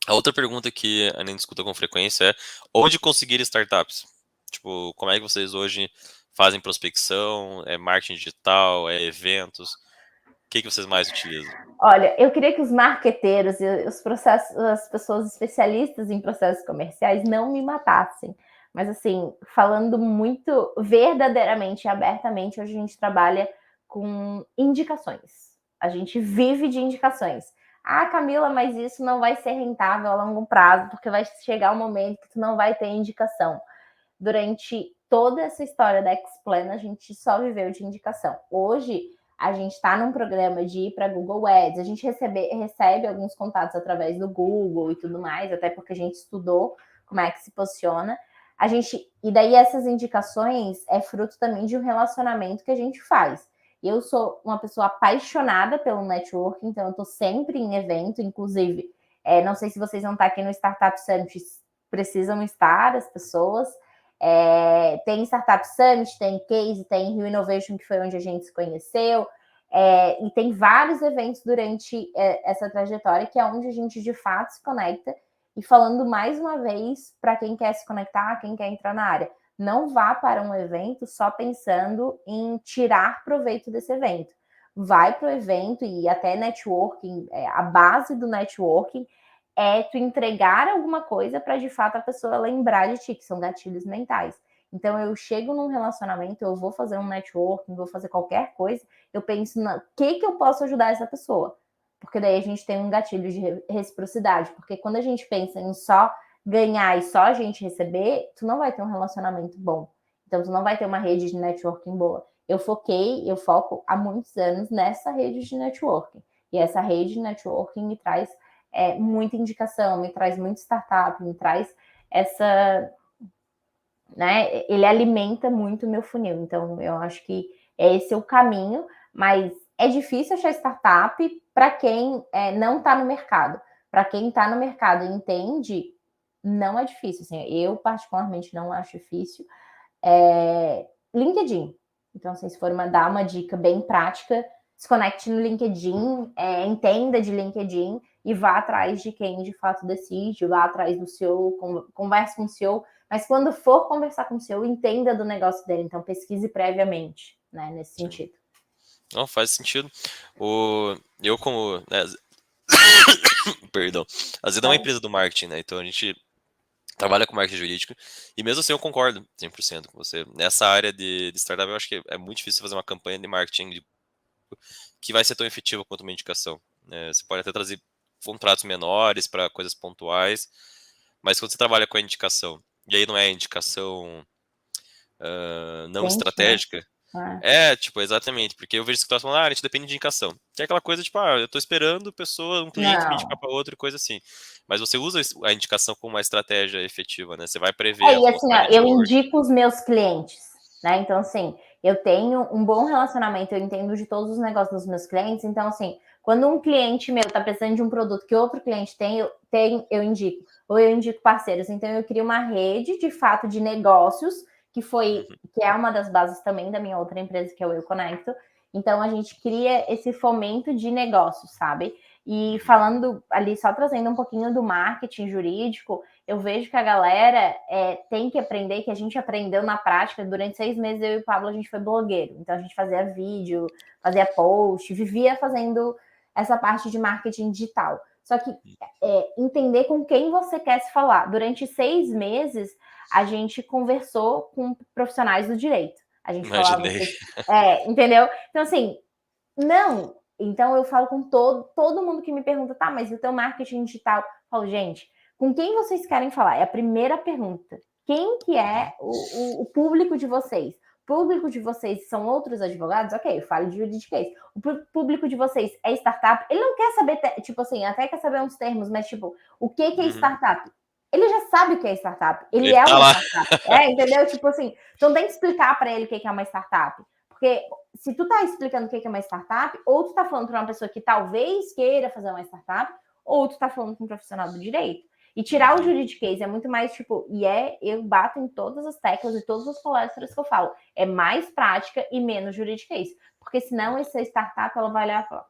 A outra pergunta que a gente escuta com frequência é onde conseguir startups? Tipo, como é que vocês hoje fazem prospecção? É marketing digital? É eventos? O que vocês mais utilizam? Olha, eu queria que os marqueteiros e as pessoas especialistas em processos comerciais não me matassem. Mas, assim, falando muito verdadeiramente e abertamente, hoje a gente trabalha com indicações. A gente vive de indicações. Ah, Camila, mas isso não vai ser rentável a longo prazo, porque vai chegar um momento que tu não vai ter indicação. Durante toda essa história da Xplan, a gente só viveu de indicação. Hoje, a gente está num programa de ir para Google Ads, a gente recebe alguns contatos através do Google e tudo mais, até porque a gente estudou como é que se posiciona. E daí essas indicações é fruto também de um relacionamento que a gente faz. Eu sou uma pessoa apaixonada pelo networking, então eu estou sempre em evento, inclusive, não sei se vocês vão estar aqui no Startup Summit, precisam estar as pessoas. Tem Startup Summit, tem Case, tem Rio Innovation, que foi onde a gente se conheceu, e tem vários eventos durante essa trajetória, que é onde a gente de fato se conecta. E falando mais uma vez, para quem quer se conectar, quem quer entrar na área, não vá para um evento só pensando em tirar proveito desse evento. Vai para o evento e até networking, a base do networking é tu entregar alguma coisa para de fato a pessoa lembrar de ti, que são gatilhos mentais. Então eu chego num relacionamento, eu vou fazer um networking, vou fazer qualquer coisa, eu penso na que eu posso ajudar essa pessoa. Porque daí a gente tem um gatilho de reciprocidade, porque quando a gente pensa em só ganhar e só a gente receber, tu não vai ter um relacionamento bom. Então tu não vai ter uma rede de networking boa. Eu foco há muitos anos nessa rede de networking. E essa rede de networking me traz muita indicação, me traz muita startup, me traz essa, né? Ele alimenta muito o meu funil. Então, eu acho que esse é o caminho, mas é difícil achar startup para quem não está no mercado. Para quem está no mercado e entende, não é difícil. Assim, eu, particularmente, não acho difícil. LinkedIn. Então, assim, se for dar uma dica bem prática, se conecte no LinkedIn, entenda de LinkedIn e vá atrás de quem de fato decide, vá atrás do CEO, converse com o CEO, mas quando for conversar com o CEO, entenda do negócio dele, então pesquise previamente, né, nesse sentido. Não, faz sentido. Eu como, né, perdão, a Zeda é uma empresa do marketing, né, então a gente trabalha com marketing jurídico, e mesmo assim eu concordo 100% com você. Nessa área de startup, eu acho que é muito difícil fazer uma campanha de marketing que vai ser tão efetiva quanto uma indicação, né? Você pode até trazer contratos menores para coisas pontuais, mas quando você trabalha com a indicação, e aí não é indicação não Gente, né? estratégica, tipo, exatamente, porque eu vejo situação lá, a gente depende de indicação. Que é aquela coisa, tipo, eu tô esperando um cliente me indicar Não. para outro e coisa assim. Mas você usa a indicação como uma estratégia efetiva, né? Você vai prever, E assim, mostrar ó, eu network. indico os meus clientes, né? Então, assim, eu tenho um bom relacionamento, eu entendo de todos os negócios dos meus clientes. Então, assim, quando um cliente meu tá precisando de um produto que outro cliente eu indico. Ou eu indico parceiros. Então, eu crio uma rede, de fato, de negócios, que é uma das bases também da minha outra empresa, que é o Eu Conecto. Então, a gente cria esse fomento de negócios, sabe? E falando ali, só trazendo um pouquinho do marketing jurídico, eu vejo que a galera tem que aprender, que a gente aprendeu na prática. Durante 6 meses, eu e o Pablo, a gente foi blogueiro. Então, a gente fazia vídeo, fazia post, vivia fazendo essa parte de marketing digital. Só que entender com quem você quer se falar. Durante 6 meses, a gente conversou com profissionais do direito. A gente falava... Imaginei. Entendeu? Então, assim, não. Então, eu falo com todo mundo que me pergunta, tá, mas e o teu marketing digital? Eu falo, gente, com quem vocês querem falar? É a primeira pergunta. Quem que é o público de vocês? O público de vocês são outros advogados? Ok, eu falo de juridiquês. O público de vocês é startup? Ele não quer saber, tipo assim, até quer saber uns termos, mas tipo, o que é startup? Ele já sabe o que é startup. Ele Ele é tá uma lá. startup. Entendeu? Tipo assim, então tem que explicar para ele o que é uma startup. Porque se tu tá explicando o que é uma startup, ou tu tá falando para uma pessoa que talvez queira fazer uma startup, ou tu tá falando com um profissional do direito. E tirar o juridiquês é muito mais, tipo, eu bato em todas as teclas e todas as palestras que eu falo. É mais prática e menos juridiquês. Porque senão essa startup, ela vai olhar e falar,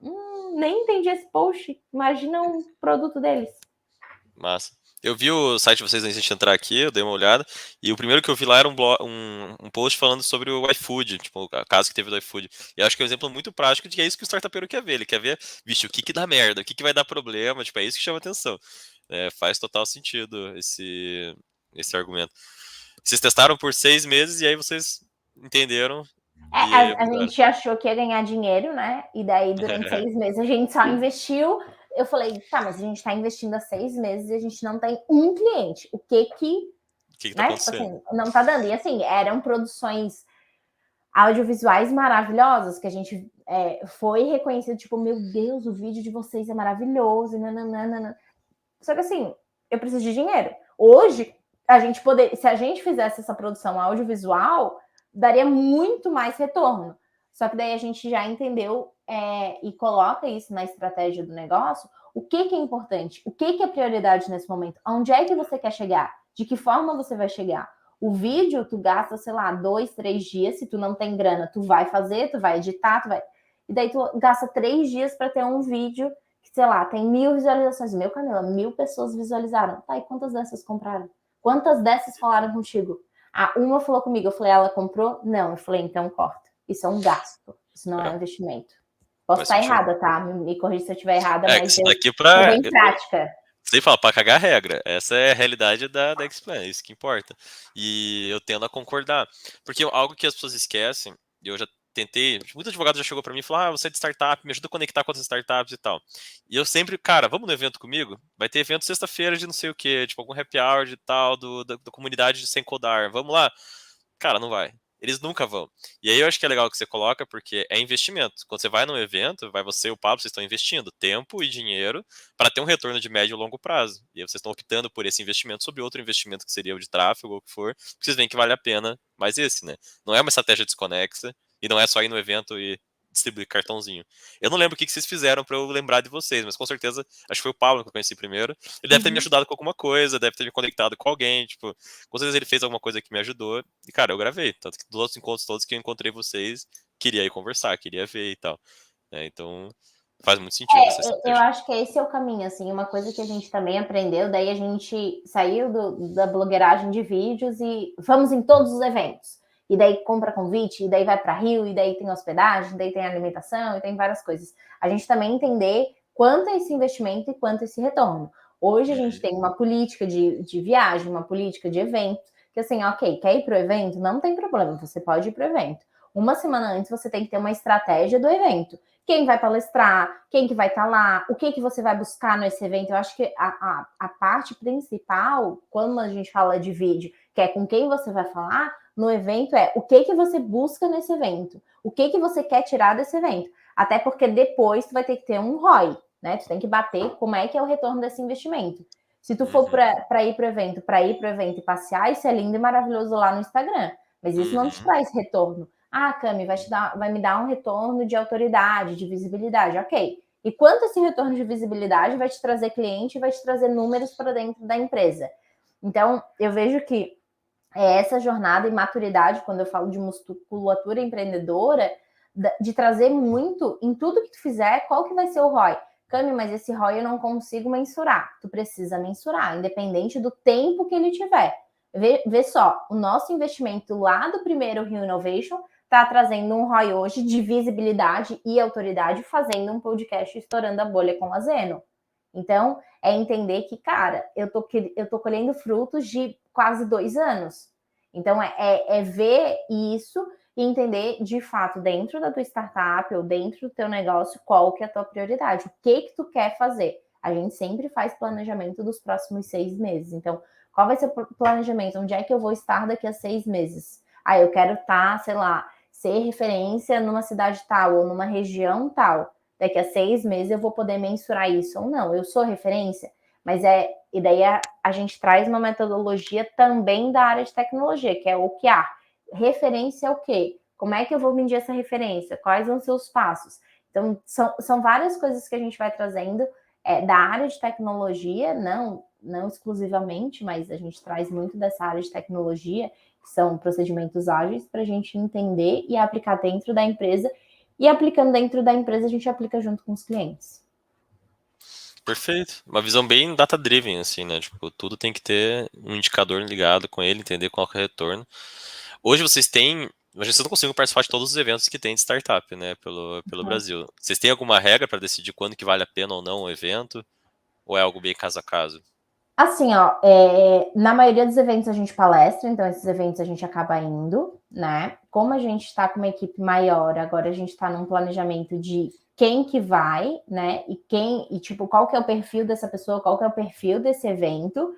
nem entendi esse post, imagina um produto deles. Massa. Eu vi o site de vocês antes de entrar aqui, eu dei uma olhada, e o primeiro que eu vi lá era um post falando sobre o iFood, tipo, o caso que teve do iFood. E eu acho que é um exemplo muito prático de que é isso que o startupeiro quer ver. Ele quer ver, vixe, o que dá merda, o que vai dar problema, tipo, é isso que chama atenção. Faz total sentido esse argumento. Vocês testaram por 6 meses e aí vocês entenderam e A mudaram. gente achou que ia ganhar dinheiro, né? E daí, durante 6 meses, a gente só investiu. Eu falei, tá, mas a gente tá investindo há 6 meses e a gente não tem um cliente. O que O que tá né? Tipo acontecendo? assim, não tá dando. E assim, eram produções audiovisuais maravilhosas, que a gente foi reconhecido, tipo, meu Deus, o vídeo de vocês é maravilhoso, nananana. Só que assim, eu preciso de dinheiro. Hoje, se a gente fizesse essa produção audiovisual, daria muito mais retorno. Só que daí a gente já entendeu e coloca isso na estratégia do negócio. O que é importante? O que é prioridade nesse momento? Onde é que você quer chegar? De que forma você vai chegar? O vídeo, tu gasta, sei lá, 2, 3 dias. Se tu não tem grana, tu vai fazer, tu vai editar, tu vai... E daí tu gasta 3 dias para ter um vídeo que, sei lá, tem 1000 visualizações. Meu, Camila, 1000 pessoas visualizaram. Tá, e quantas dessas compraram? Quantas dessas falaram contigo? Uma falou comigo. Eu falei, ela comprou? Não. Eu falei, então corta. Isso é um gasto. Isso não é um investimento. Posso Faz estar sentido. errada, tá? Me corrija se eu estiver errada, mas Isso daqui eu pra. vou em prática. Sem falar, pra cagar regra. Essa é a realidade da X-Plan, é isso que importa. E eu tendo a concordar. Porque algo que as pessoas esquecem, e eu já tentei, muito advogado já chegou pra mim e falou: você é de startup, me ajuda a conectar com outras startups e tal. E eu sempre, cara, vamos no evento comigo? Vai ter evento sexta-feira de não sei o quê, tipo algum happy hour de tal, da comunidade de Sem Codar. Vamos lá? Cara, não vai. Eles nunca vão. E aí eu acho que é legal que você coloca, porque é investimento. Quando você vai num evento, vai você e o Pablo, vocês estão investindo tempo e dinheiro para ter um retorno de médio e longo prazo. E aí vocês estão optando por esse investimento sobre outro investimento que seria o de tráfego ou o que for, porque vocês veem que vale a pena mais esse, né? Não é uma estratégia desconexa, e não é só ir no evento e distribuir cartãozinho. Eu não lembro o que vocês fizeram para eu lembrar de vocês, mas com certeza, acho que foi o Paulo que eu conheci primeiro. Ele deve ter me ajudado com alguma coisa, deve ter me conectado com alguém, tipo, com certeza ele fez alguma coisa que me ajudou. E, cara, eu gravei. Tanto que dos outros encontros todos que eu encontrei vocês, queria ir conversar, queria ver e tal. Então, faz muito sentido essa Eu estratégia. acho que esse é o caminho, assim, uma coisa que a gente também aprendeu, daí a gente saiu da blogueiragem de vídeos e vamos em todos os eventos. E daí compra convite, e daí vai para Rio, e daí tem hospedagem, daí tem alimentação, e tem várias coisas. A gente também entender quanto é esse investimento e quanto é esse retorno. Hoje a gente tem uma política de viagem, uma política de evento, que assim, ok, quer ir para o evento? Não tem problema, você pode ir para o evento. Uma semana antes você tem que ter uma estratégia do evento. Quem vai palestrar, quem que vai estar lá, o que que você vai buscar nesse evento. Eu acho que a parte principal, quando a gente fala de vídeo, que é com quem você vai falar, no evento é o que que você busca nesse evento, o que que você quer tirar desse evento. Até porque depois tu vai ter que ter um ROI, né? Tu tem que bater como é que é o retorno desse investimento. Se tu for para ir para o evento e passear, isso é lindo e maravilhoso lá no Instagram, mas isso não te traz retorno. Ah, Cami, vai me dar um retorno de autoridade, de visibilidade. Ok. E quanto esse retorno de visibilidade vai te trazer cliente, vai te trazer números para dentro da empresa? Então, eu vejo que essa jornada e maturidade, quando eu falo de musculatura empreendedora, de trazer muito em tudo que tu fizer, qual que vai ser o ROI? Cami, mas esse ROI eu não consigo mensurar. Tu precisa mensurar, independente do tempo que ele tiver. Vê só, o nosso investimento lá do primeiro Rio Innovation está trazendo um ROI hoje de visibilidade e autoridade, fazendo um podcast estourando a bolha com a Zeno. Então, é entender que, cara, eu tô colhendo frutos de quase 2 anos. Então, é ver isso e entender, de fato, dentro da tua startup ou dentro do teu negócio, qual que é a tua prioridade. O que tu quer fazer? A gente sempre faz planejamento dos próximos 6 meses. Então, qual vai ser o planejamento? Onde é que eu vou estar daqui a 6 meses? Ah, eu quero estar, sei lá, ser referência numa cidade tal ou numa região tal. Daqui a 6 meses eu vou poder mensurar isso ou não. Eu sou referência, mas e daí a gente traz uma metodologia também da área de tecnologia, que é o OKR. Referência é o quê? Como é que eu vou medir essa referência? Quais vão ser os passos? Então, são várias coisas que a gente vai trazendo da área de tecnologia, não exclusivamente, mas a gente traz muito dessa área de tecnologia, que são procedimentos ágeis, para a gente entender e aplicar dentro da empresa. E aplicando dentro da empresa, a gente aplica junto com os clientes. Perfeito. Uma visão bem data-driven, assim, né? Tipo, tudo tem que ter um indicador ligado com ele, entender qual que é o retorno. Hoje vocês têm. Vocês não conseguem participar de todos os eventos que tem de startup, né? Pelo Brasil. Vocês têm alguma regra para decidir quando que vale a pena ou não o evento? Ou é algo bem caso a caso? Assim, ó, na maioria dos eventos a gente palestra, então esses eventos a gente acaba indo, né? Como a gente está com uma equipe maior, agora a gente está num planejamento de quem que vai, né? E tipo, qual que é o perfil dessa pessoa, qual que é o perfil desse evento.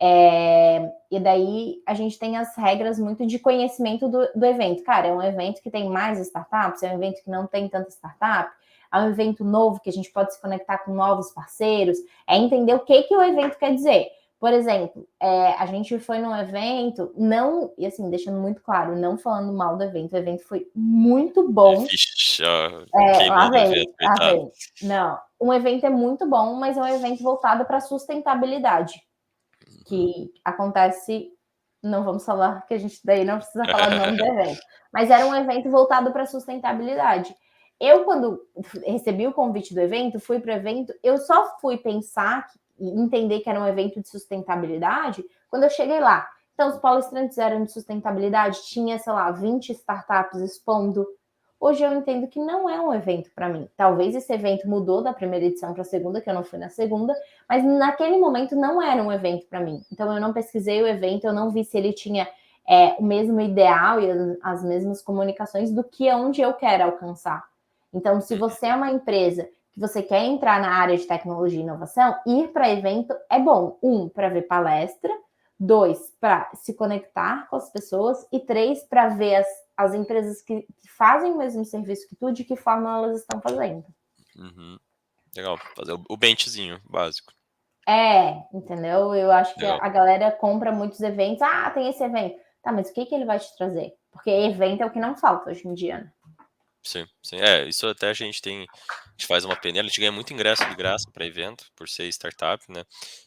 E daí a gente tem as regras muito de conhecimento do evento. Cara, é um evento que tem mais startups, é um evento que não tem tanta startup, é um evento novo que a gente pode se conectar com novos parceiros, é entender o que o evento quer dizer. Por exemplo, a gente foi num evento, não, e assim, deixando muito claro, não falando mal do evento, o evento foi muito bom. Vixe, ó, Lá queimou do vem, evento, lá coitado. vem. Não, um evento é muito bom, mas é um evento voltado para sustentabilidade que acontece, não vamos falar, que a gente daí não precisa falar do nome do evento, mas era um evento voltado para sustentabilidade. Eu, quando recebi o convite do evento, fui para o evento, eu só fui pensar e entender que era um evento de sustentabilidade quando eu cheguei lá. Então, os palestrantes eram de sustentabilidade, tinha, sei lá, 20 startups expondo. Hoje eu entendo que não é um evento para mim. Talvez esse evento mudou da primeira edição para a segunda, que eu não fui na segunda, mas naquele momento não era um evento para mim. Então eu não pesquisei o evento, eu não vi se ele tinha o mesmo ideal e as mesmas comunicações do que onde eu quero alcançar. Então, se você é uma empresa que você quer entrar na área de tecnologia e inovação, ir para evento é bom. 1, para ver palestra. 2, para se conectar com as pessoas. E 3, para ver as empresas que fazem o mesmo serviço que tu, de que forma elas estão fazendo. Uhum. Legal, fazer o benchzinho básico. Entendeu? Eu acho que Legal. a galera compra muitos eventos. Ah, tem esse evento. Tá, mas o que ele vai te trazer? Porque evento é o que não falta hoje em dia, né? Sim, sim. Isso até a gente faz uma peneira, a gente ganha muito ingresso de graça para evento, por ser startup, né?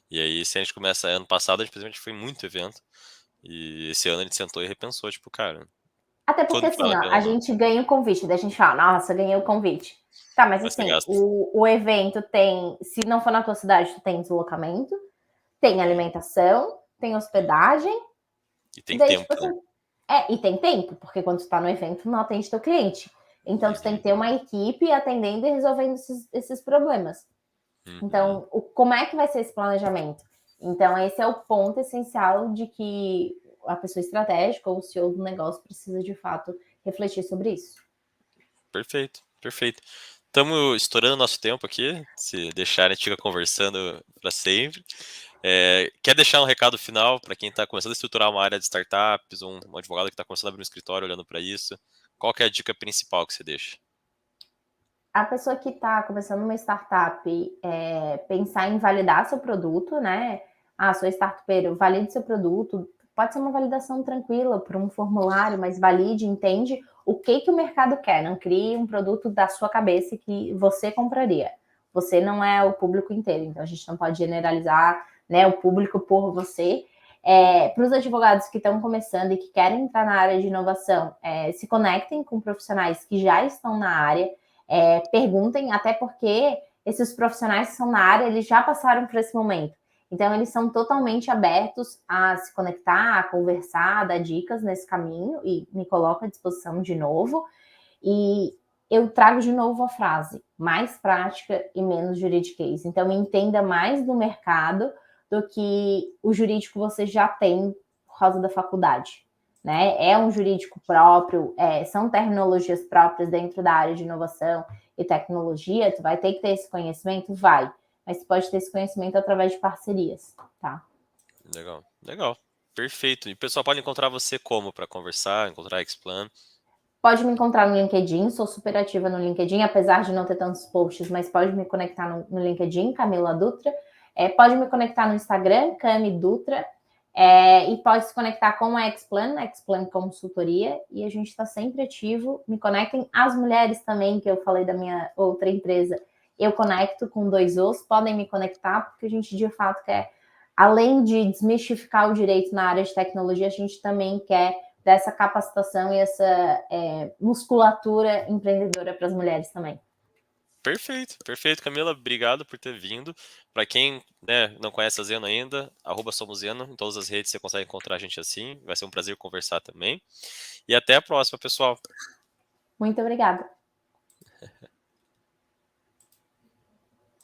E aí, se a gente começa, ano passado, a gente simplesmente foi muito evento, e esse ano a gente sentou e repensou, tipo, cara, Até porque, quando que assim, vale a ó, pena a ou não? gente ganha o convite, daí a gente fala, nossa, ganhei o convite. Tá, mas Mas você assim, gasta. o evento tem, se não for na tua cidade, tu tem deslocamento, tem Uhum. alimentação, tem hospedagem, E e tem daí, tempo, tipo né? assim, e tem tempo, porque quando tu tá no evento, não atende teu cliente. Então, tu tem Uhum, que ter uma equipe atendendo e resolvendo esses problemas. uhum. Então, como é que vai ser esse planejamento? Então, esse é o ponto essencial de que a pessoa estratégica ou o CEO do negócio precisa, de fato, refletir sobre isso. Perfeito, perfeito. Estamos estourando nosso tempo aqui. Se deixar, a gente fica conversando para sempre. Quer deixar um recado final para quem está começando a estruturar uma área de startups, um advogado que está começando a abrir um escritório olhando para isso? Qual que é a dica principal que você deixa? A pessoa que está começando uma startup, pensar em validar seu produto, né? Ah, sou startupeiro, valide seu produto. Pode ser uma validação tranquila por um formulário, mas valide, entende o que o mercado quer. Não crie um produto da sua cabeça que você compraria. Você não é o público inteiro, então a gente não pode generalizar, né, o público por você. Para os advogados que estão começando e que querem entrar na área de inovação, se conectem com profissionais que já estão na área, perguntem, até porque esses profissionais que são na área, eles já passaram por esse momento. Então, eles são totalmente abertos a se conectar, a conversar, a dar dicas nesse caminho e me coloco à disposição de novo. E eu trago de novo a frase: mais prática e menos juridiquês. Então, entenda mais do mercado do que o jurídico você já tem por causa da faculdade. Né? É um jurídico próprio, são terminologias próprias dentro da área de inovação e tecnologia. Tu vai ter que ter esse conhecimento? Vai. Mas tu pode ter esse conhecimento através de parcerias, tá? Legal, legal. Perfeito. E o pessoal pode encontrar você como para conversar, encontrar a Xplan? Pode me encontrar no LinkedIn, sou super ativa no LinkedIn, apesar de não ter tantos posts, mas pode me conectar no LinkedIn, Camila Dutra. Pode me conectar no Instagram, Cami Dutra. E pode se conectar com a Xplan Consultoria, e a gente está sempre ativo. Me conectem. As mulheres também, que eu falei da minha outra empresa, eu conecto com 2 Os, podem me conectar, porque a gente de fato quer, além de desmistificar o direito na área de tecnologia, a gente também quer dessa capacitação e essa musculatura empreendedora para as mulheres também. Perfeito, perfeito, Camila. Obrigado por ter vindo. Para quem, né, não conhece a Zeno ainda, @somosZeno, em todas as redes você consegue encontrar a gente assim. Vai ser um prazer conversar também. E até a próxima, pessoal. Muito obrigada.